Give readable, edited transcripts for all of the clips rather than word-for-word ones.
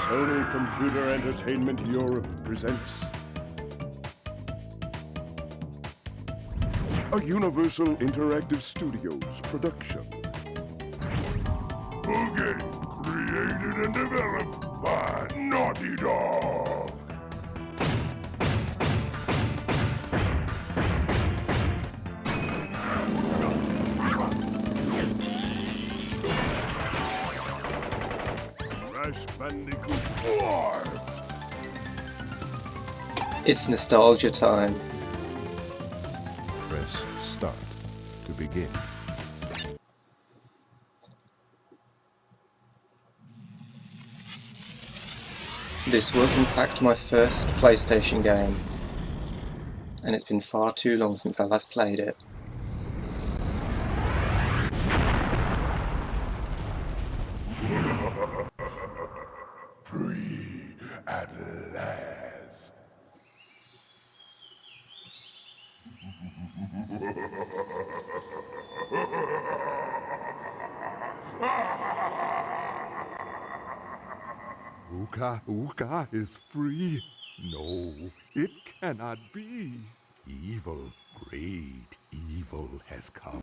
Sony Computer Entertainment Europe presents a Universal Interactive Studios production. A game created and developed by Naughty Dog. Crash Bandicoot 4. It's nostalgia time. Press start to begin. This was in fact my first PlayStation game, and it's been far too long since I last played it. Free at last. Uka Uka is free? No, it cannot be. Evil, great evil has come.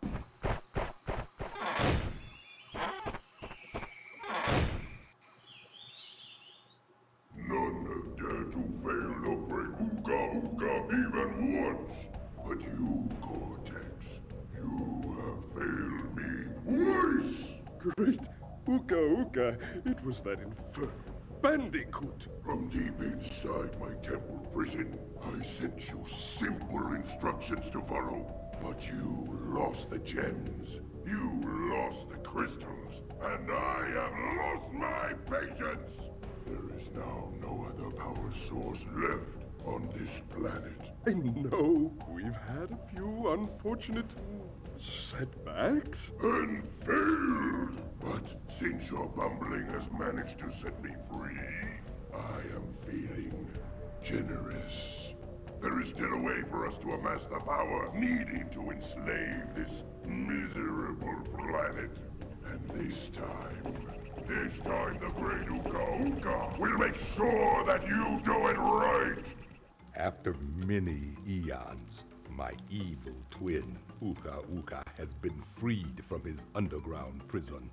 None have dared to fail to break Uka Uka even once. But you, Cortex, you have failed me twice. Great Uka Uka, it was that infernal Bandicoot. From deep inside my temple prison, I sent you simple instructions to follow. But you lost the gems, you lost the crystals, and I have lost my patience. There is now no other power source left on this planet. I know we've had a few unfortunate setbacks and failed. But since your bumbling has managed to set me free, I am feeling generous. There is still a way for us to amass the power needed to enslave this miserable planet. And this time the great Uka Uka will make sure that you do it right. After many eons, my evil twin, Uka Uka, has been freed from his underground prison.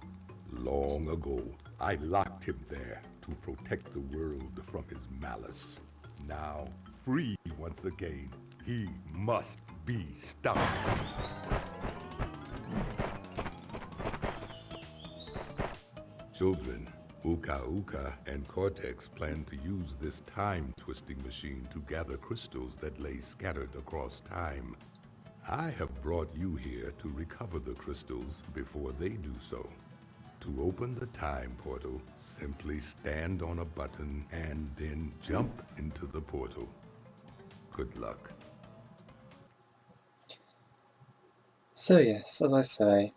Long ago, I locked him there to protect the world from his malice. Now, free once again, he must be stopped. Children, Uka Uka and Cortex plan to use this time-twisting machine to gather crystals that lay scattered across time. I have brought you here to recover the crystals before they do so. To open the time portal, simply stand on a button and then jump into the portal. Good luck. So yes, as I say,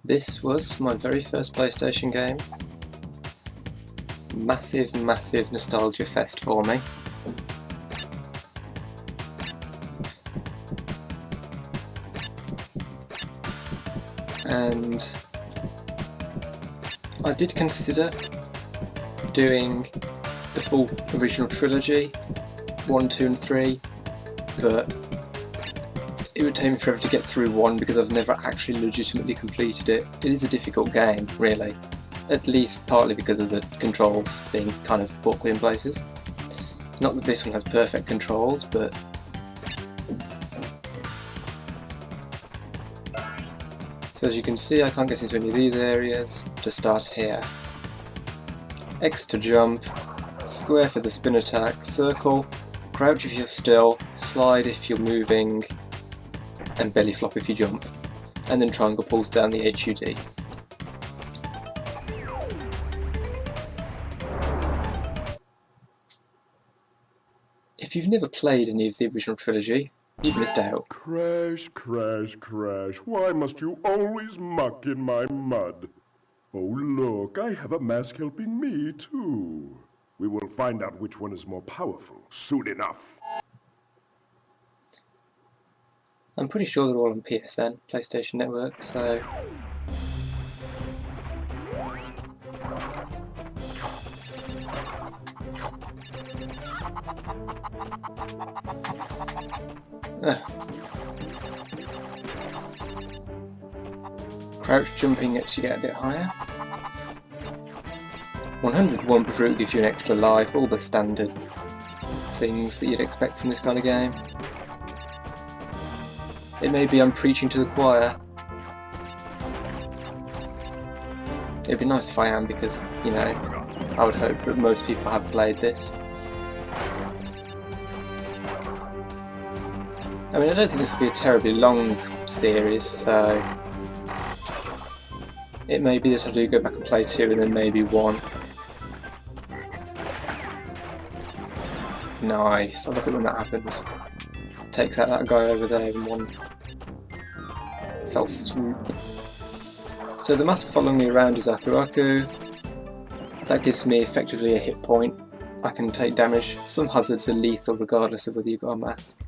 this was my very first PlayStation game. Massive, massive nostalgia fest for me. And I did consider doing the full original trilogy, 1, 2 and 3, but it would take me forever to get through 1 because I've never actually legitimately completed it. It is a difficult game, really, at least partly because of the controls being kind of awkward in places. Not that this one has perfect controls, but so as you can see, I can't get into any of these areas. To start here. X to jump, square for the spin attack, circle, crouch if you're still, slide if you're moving, and belly flop if you jump. And then triangle pulls down the HUD. If you've never played any of the original trilogy, you've missed out. Crash, crash, crash. Why must you always muck in my mud? Oh, look, I have a mask helping me, too. We will find out which one is more powerful soon enough. I'm pretty sure they're all on PSN, PlayStation Network, so Crouch jumping lets you get a bit higher. 101 per fruit gives you an extra life, all the standard things that you'd expect from this kind of game. It may be I'm preaching to the choir. It'd be nice if I am, because, you know, I would hope that most people have played this. I mean, I don't think this will be a terribly long series, so it may be that I do go back and play 2 and then maybe 1. Nice, I love it when that happens. Takes out that guy over there in one fell swoop. So the mask following me around is Aku Aku. That gives me effectively a hit point. I can take damage. Some hazards are lethal regardless of whether you've got a mask.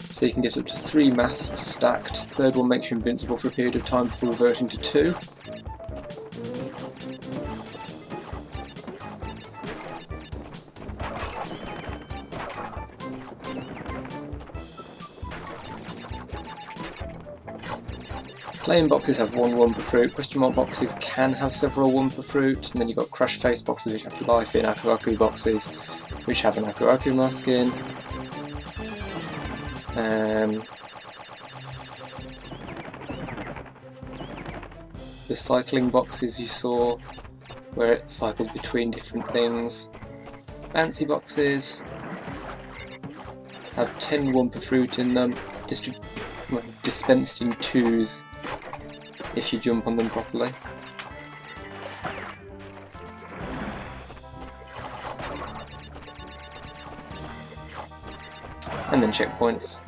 So you can get up to 3 masks stacked. Third one makes you invincible for a period of time before reverting to 2. Plain boxes have 1 per fruit, question mark boxes can have several 1 per fruit, and then you've got crash face boxes which have life in, Aku Aku boxes which have an Aku Aku mask in. The cycling boxes you saw, where it cycles between different things. Fancy boxes have 10 1 per fruit in them, dispensed in 2s if you jump on them properly. And then checkpoints.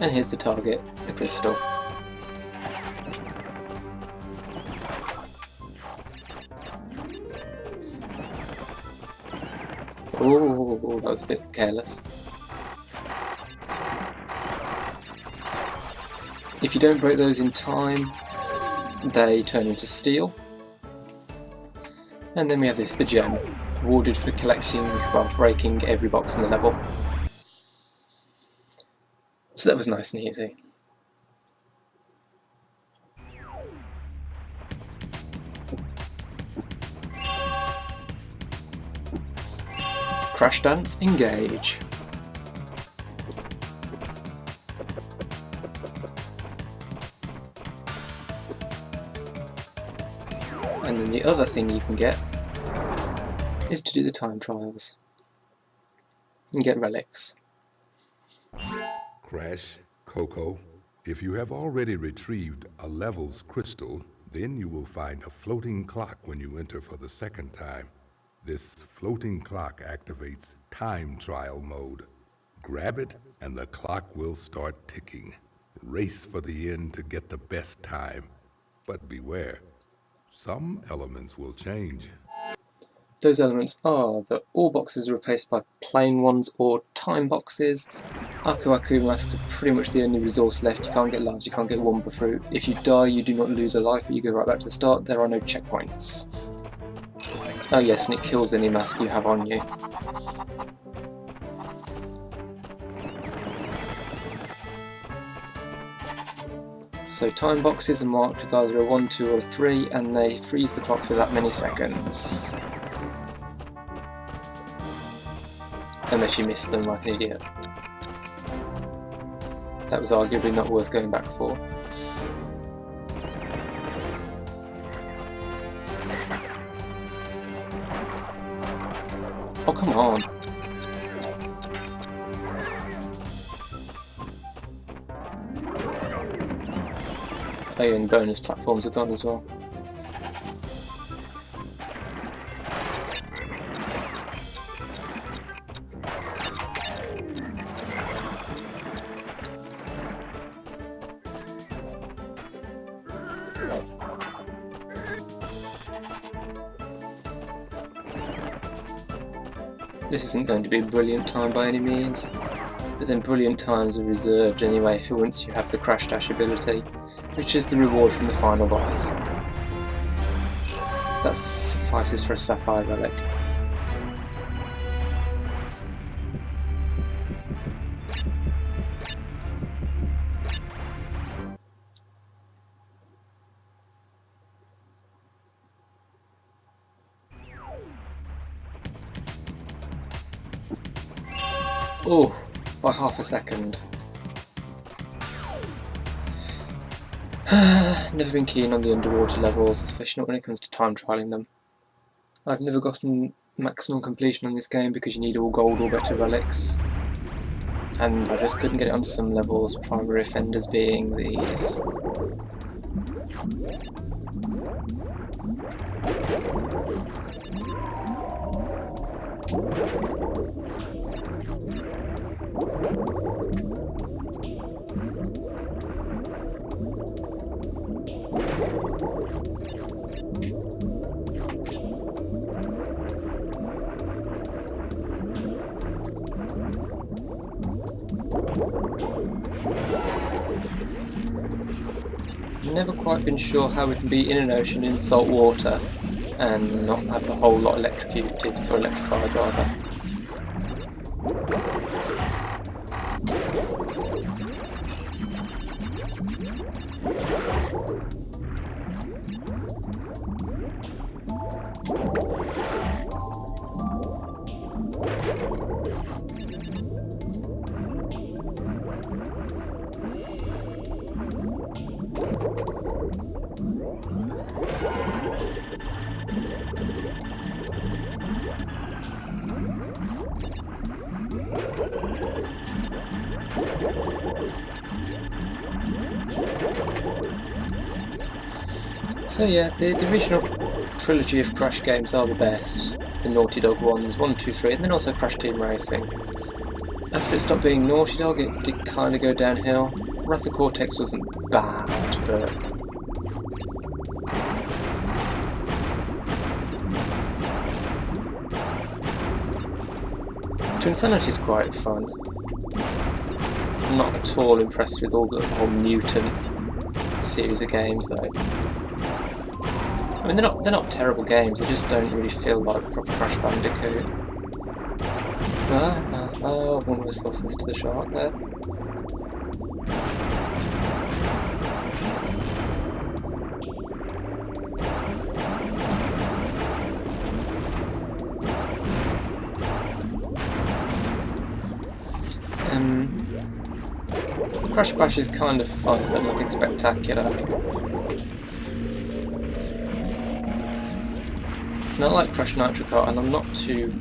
And here's the target, the crystal. Oh, that was a bit careless. If you don't break those in time, they turn into steel. And then we have this, the gem, awarded for collecting, well, breaking every box in the level. So that was nice and easy. Crash Dance, engage. And then the other thing you can get is to do the time trials and get relics. Crash, Coco, if you have already retrieved a levels crystal, then you will find a floating clock when you enter for the second time. This floating clock activates time trial mode. Grab it and the clock will start ticking. Race for the end to get the best time. But beware, some elements will change. Those elements are that all boxes are replaced by plain ones or time boxes. Aku Aku masks are pretty much the only resource left. You can't get lives, you can't get 1 per fruit. If you die, you do not lose a life, but you go right back to the start. There are no checkpoints. Oh yes, and it kills any mask you have on you. So time boxes are marked with either a 1, 2 or a 3, and they freeze the clock for that many seconds. Unless you miss them like an idiot. That was arguably not worth going back for. Oh, come on. Oh, and bonus platforms are gone as well. This isn't going to be a brilliant time by any means, but then Brilliant Times are reserved anyway for once you have the Crash Dash ability, which is the reward from the final boss. That suffices for a Sapphire Relic. Oh, by half a second. Never been keen on the underwater levels, especially not when it comes to time trialling them. I've never gotten maximum completion on this game because you need all gold or better relics. And I just couldn't get it on some levels, primary offenders being these. Never quite been sure how we can be in an ocean in salt water and not have the whole lot electrocuted, or electrified rather. So yeah, the original trilogy of Crash games are the best. The Naughty Dog ones, 1, 2, 3, and then also Crash Team Racing. After it stopped being Naughty Dog, it did kind of go downhill. Wrath of Cortex wasn't bad, but... Twinsanity is quite fun. I'm not at all impressed with all the whole Mutant series of games though. I mean, they're not terrible games, they just don't really feel like proper Crash Bandicoot. One almost lost us to the shark there. Crash Bash is kind of fun, but nothing spectacular. And I like Crash Nitro Kart, and I'm not too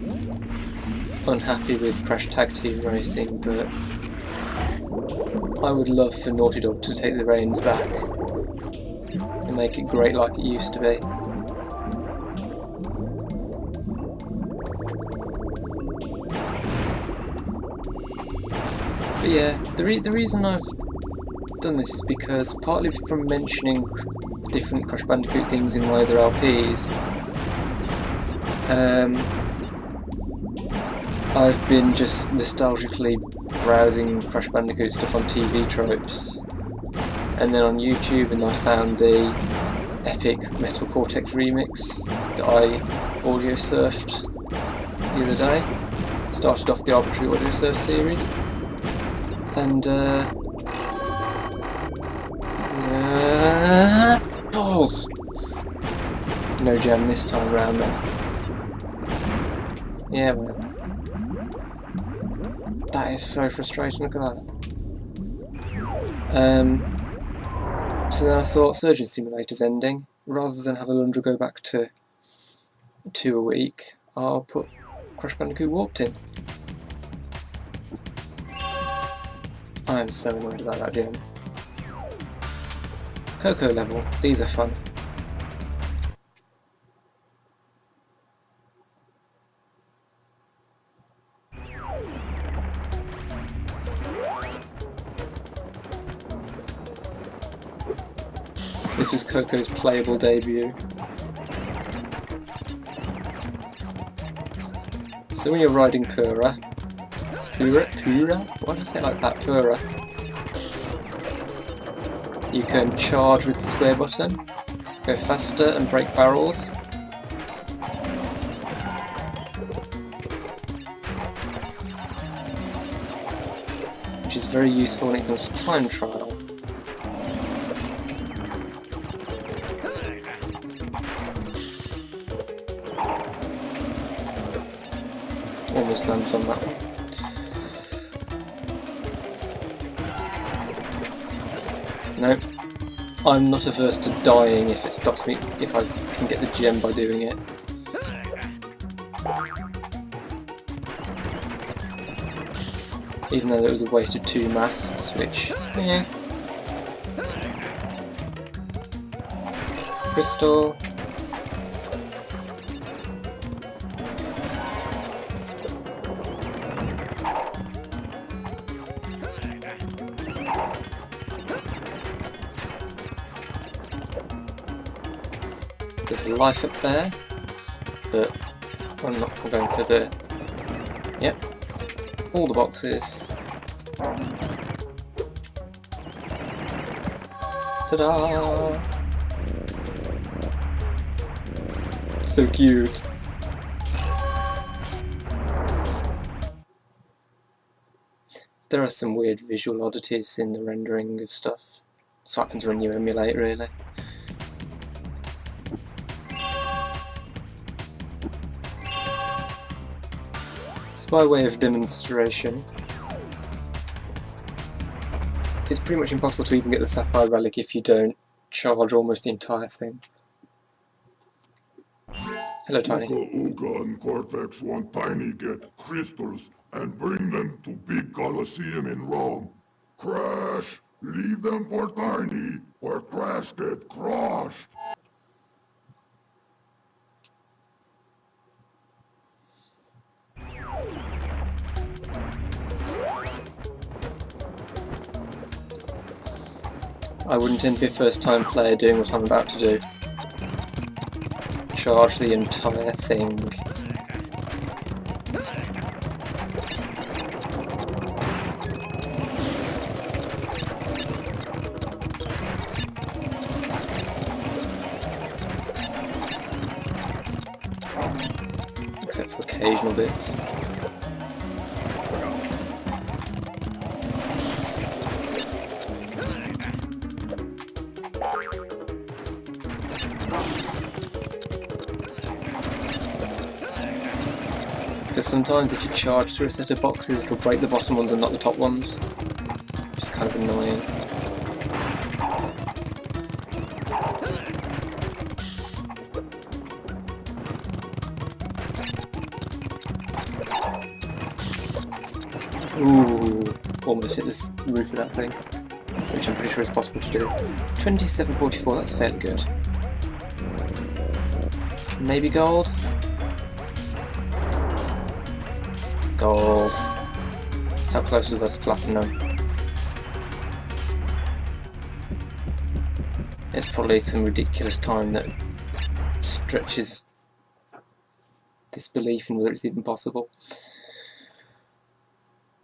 unhappy with Crash Tag Team Racing, but I would love for Naughty Dog to take the reins back and make it great like it used to be. But yeah, the reason I've done this is because, partly from mentioning different Crash Bandicoot things in my other LPs, I've been just nostalgically browsing Crash Bandicoot stuff on TV tropes, and then on YouTube, and I found the epic Metal Cortex remix that I audio surfed the other day. It started off the Arbitrary Audio Surf series, and balls! No jam this time round then. Yeah, man. That is so frustrating, look at that. So then I thought Surgeon Simulator's ending. Rather than have Alundra go back to 2 a week, I'll put Crash Bandicoot Warped in. I am so annoyed about that gem. Coco level, these are fun. This was Coco's playable debut. So when you're riding Pura, Pura? Why do I say it like that? Pura. You can charge with the square button, go faster and break barrels. Which is very useful when it comes to time trial. Almost landed on that one. No, I'm not averse to dying if it stops me, if I can get the gem by doing it. Even though it was a waste of 2 masks, which, yeah. Crystal. There's a life up there, but I'm going for the... Yep, all the boxes. Ta-da! So cute. There are some weird visual oddities in the rendering of stuff. That's what happens when you emulate, really. So by way of demonstration, it's pretty much impossible to even get the Sapphire Relic if you don't charge almost the entire thing. Hello, Tiny. Uka and Cortex want Tiny get crystals and bring them to Big Colosseum in Rome. Crash! Leave them for Tiny, or Crash get crushed! I wouldn't envy a first-time player doing what I'm about to do. Charge the entire thing. Except for occasional bits. Because sometimes if you charge through a set of boxes, it'll break the bottom ones and not the top ones, which is kind of annoying. Ooh, almost hit this roof of that thing, which I'm pretty sure is possible to do. 2744, that's fairly good. Maybe gold? Gold. How close was that to platinum? It's probably some ridiculous time that stretches disbelief in whether it's even possible.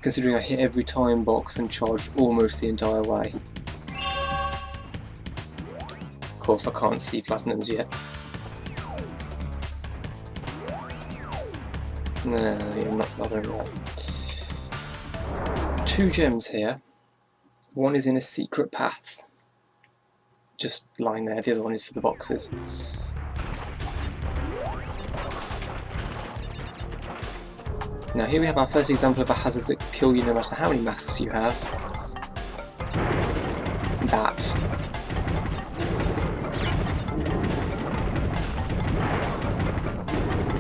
Considering I hit every time box and charged almost the entire way. Of course I can't see platinums yet. No, I'm not bothering with that. 2 gems here. One is in a secret path. Just lying there, the other one is for the boxes. Now here we have our first example of a hazard that can kill you no matter how many masks you have. That.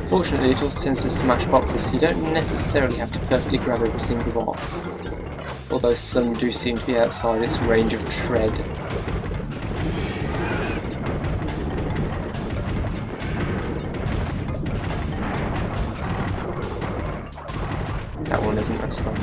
Fortunately, it also tends to smash boxes, so you don't necessarily have to perfectly grab every single box. Although some do seem to be outside its range of tread. That one isn't, that's fine.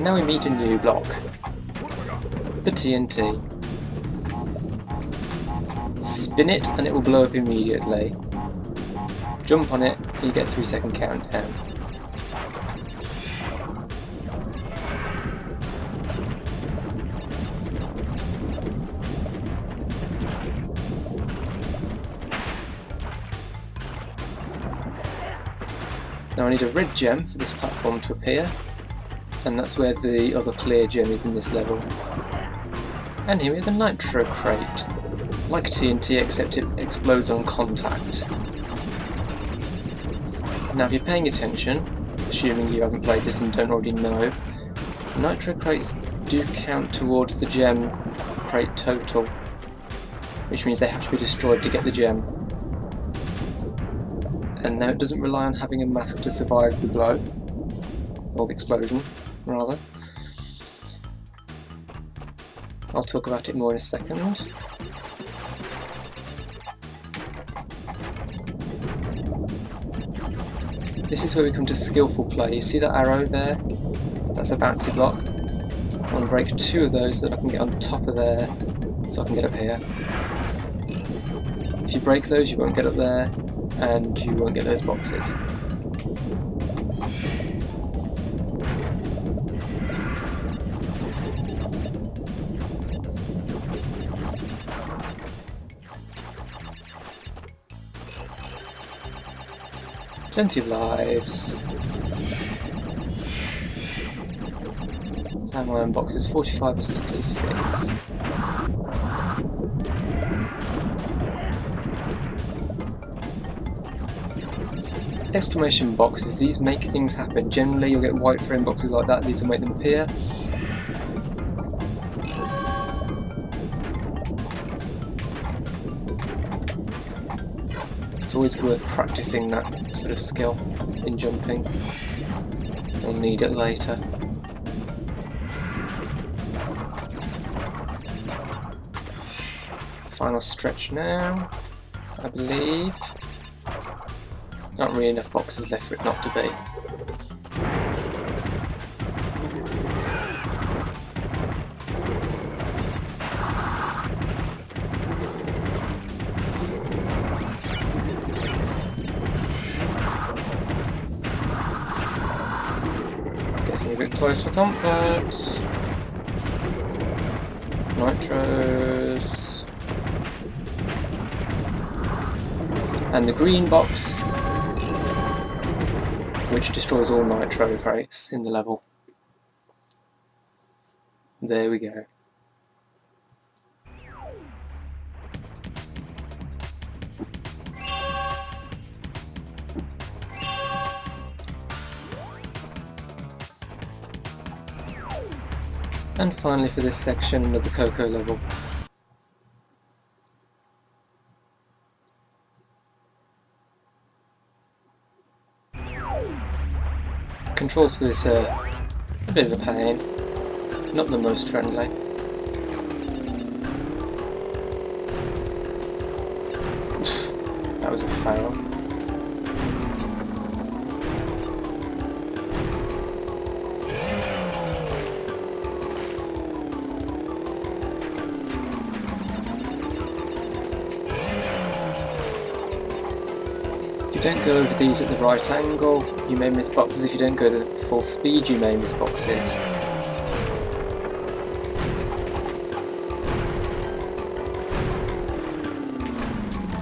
And now we meet a new block. The TNT. Spin it and it will blow up immediately. Jump on it and you get a 3-second countdown. Now I need a red gem for this platform to appear, and that's where the other clear gem is in this level. And here we have the Nitro Crate. Like TNT, except it explodes on contact. Now if you're paying attention, assuming you haven't played this and don't already know, Nitro Crates do count towards the gem crate total, which means they have to be destroyed to get the gem. And now it doesn't rely on having a mask to survive the blow, or the explosion, rather. I'll talk about it more in a second. This is where we come to skillful play. You see that arrow there? That's a bouncy block. I want to break 2 of those so that I can get on top of there, so I can get up here. If you break those, you won't get up there, and you won't get those boxes. Plenty of lives. Time boxes 45 or 66. Exclamation boxes, these make things happen. Generally you'll get white frame boxes like that, these will make them appear. It's always worth practicing that sort of skill in jumping. You'll need it later. Final stretch now, I believe. Not really enough boxes left for it not to be. Getting a bit close to comfort. Nitros. And the green box, which destroys all Nitro Crates in the level. There we go. And finally for this section, another Coco level. Controls for this are a bit of a pain, not the most friendly. That was a fail. If you don't go over these at the right angle, you may miss boxes. If you don't go the full speed, you may miss boxes.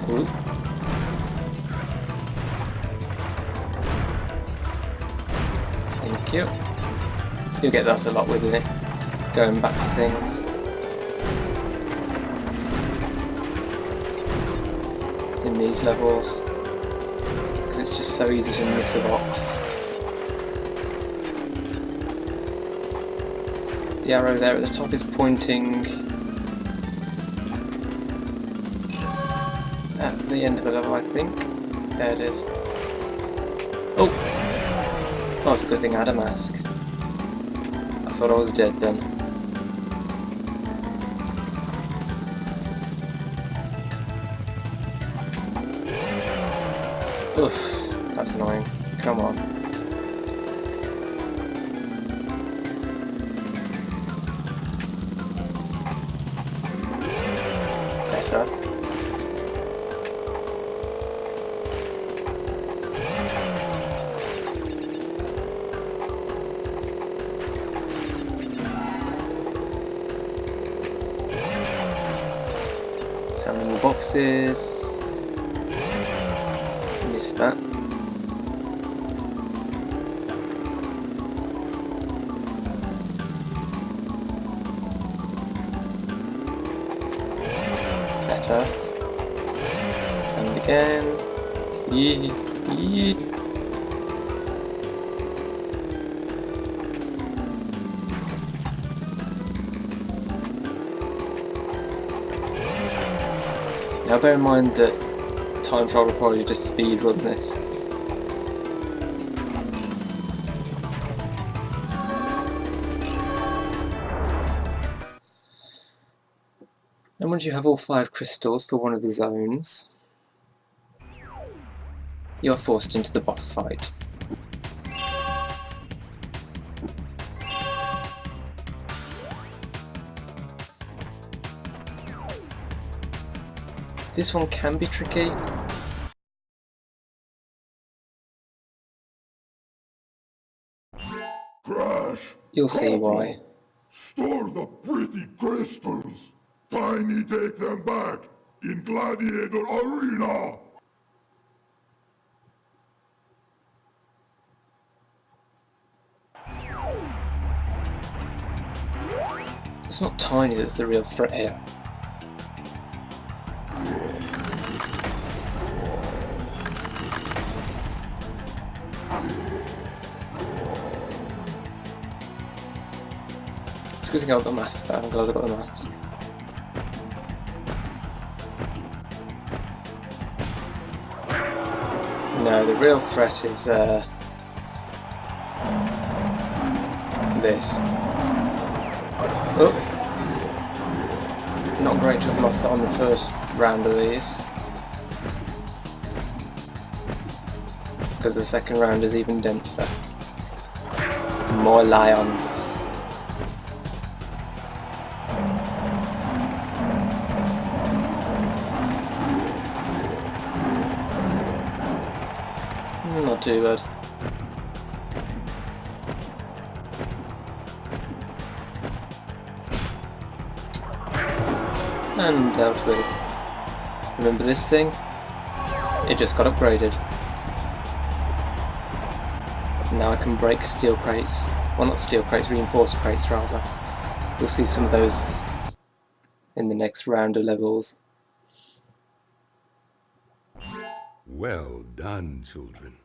Ooh. Thank you. You'll get that a lot with it, going back to things. In these levels. Because it's just so easy to miss a box. The arrow there at the top is pointing at the end of the level, I think. There it is. Oh! Oh, it's a good thing I had a mask. I thought I was dead then. Oof, that's annoying. Come on. Better. How many boxes? Missed that. Better. And again. Yee. Now bear in mind that time trial requires you to speed run this. And once you have all 5 crystals for one of the zones, you are forced into the boss fight. This one can be tricky. Crash! You'll see why. Store the pretty crystals! Tiny, take them back! In Gladiator Arena! It's not Tiny that's the real threat here. It's a good thing I got the mask there, I'm glad I got the mask. No, the real threat is this. Oh! Not great to have lost that on the first round of these. Because the second round is even denser. More lions. Not too bad. And dealt with. Remember this thing? It just got upgraded. Now I can break steel crates. Well, not steel crates, reinforced crates rather. We'll see some of those in the next round of levels. Well done, children.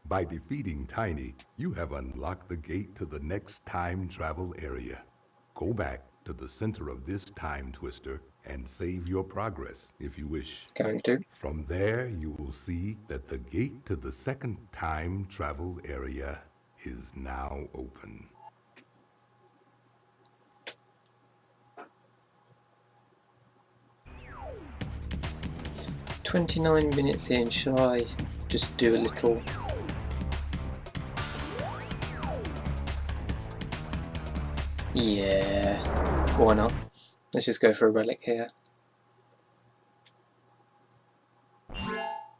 By defeating Tiny, you have unlocked the gate to the next time travel area. Go back to the center of this time twister and save your progress if you wish. Going to. From there, you will see that the gate to the second time travel area is now open. "29 minutes in, shall I just do a little..." Yeah, why not? Let's just go for a relic here.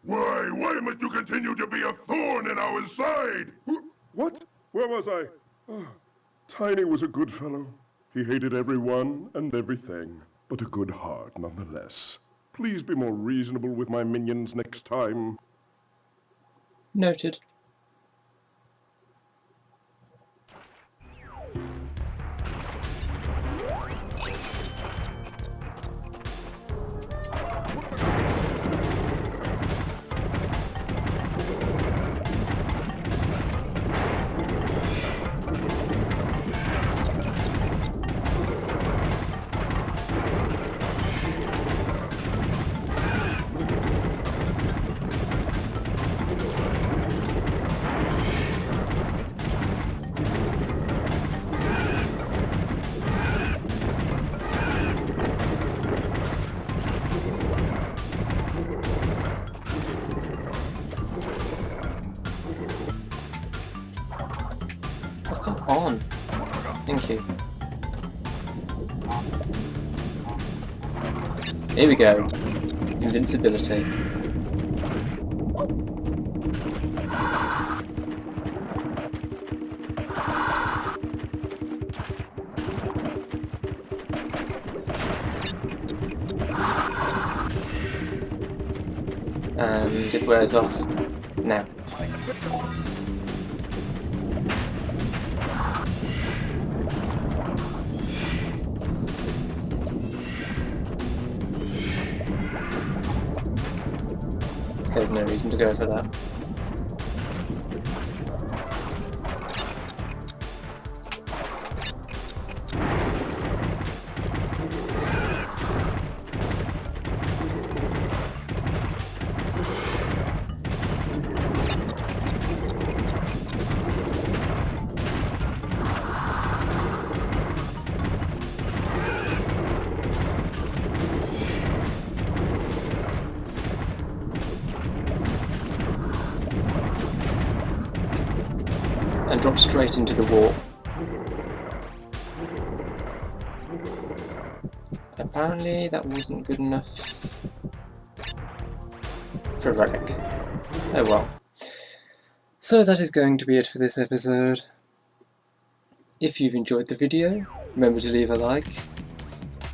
Why must you continue to be a thorn in our side? What? Where was I? Oh, Tiny was a good fellow. He hated everyone and everything, but a good heart nonetheless. Please be more reasonable with my minions next time. Noted. Oh, come on. Thank you. Here we go. Invincibility. And it wears off now. There's no reason to go for that. And drop straight into the warp. Apparently that wasn't good enough for a relic. Oh well. So that is going to be it for this episode. If you've enjoyed the video, remember to leave a like,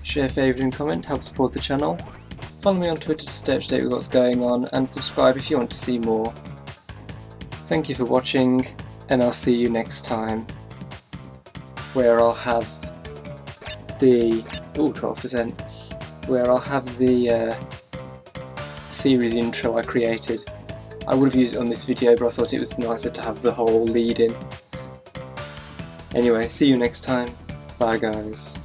share, favourite and comment, help support the channel. Follow me on Twitter to stay up to date with what's going on, and subscribe if you want to see more. Thank you for watching, and I'll see you next time, where I'll have the 12%, where I'll have the series intro I created. I would have used it on this video, but I thought it was nicer to have the whole lead in. Anyway, see you next time. Bye guys.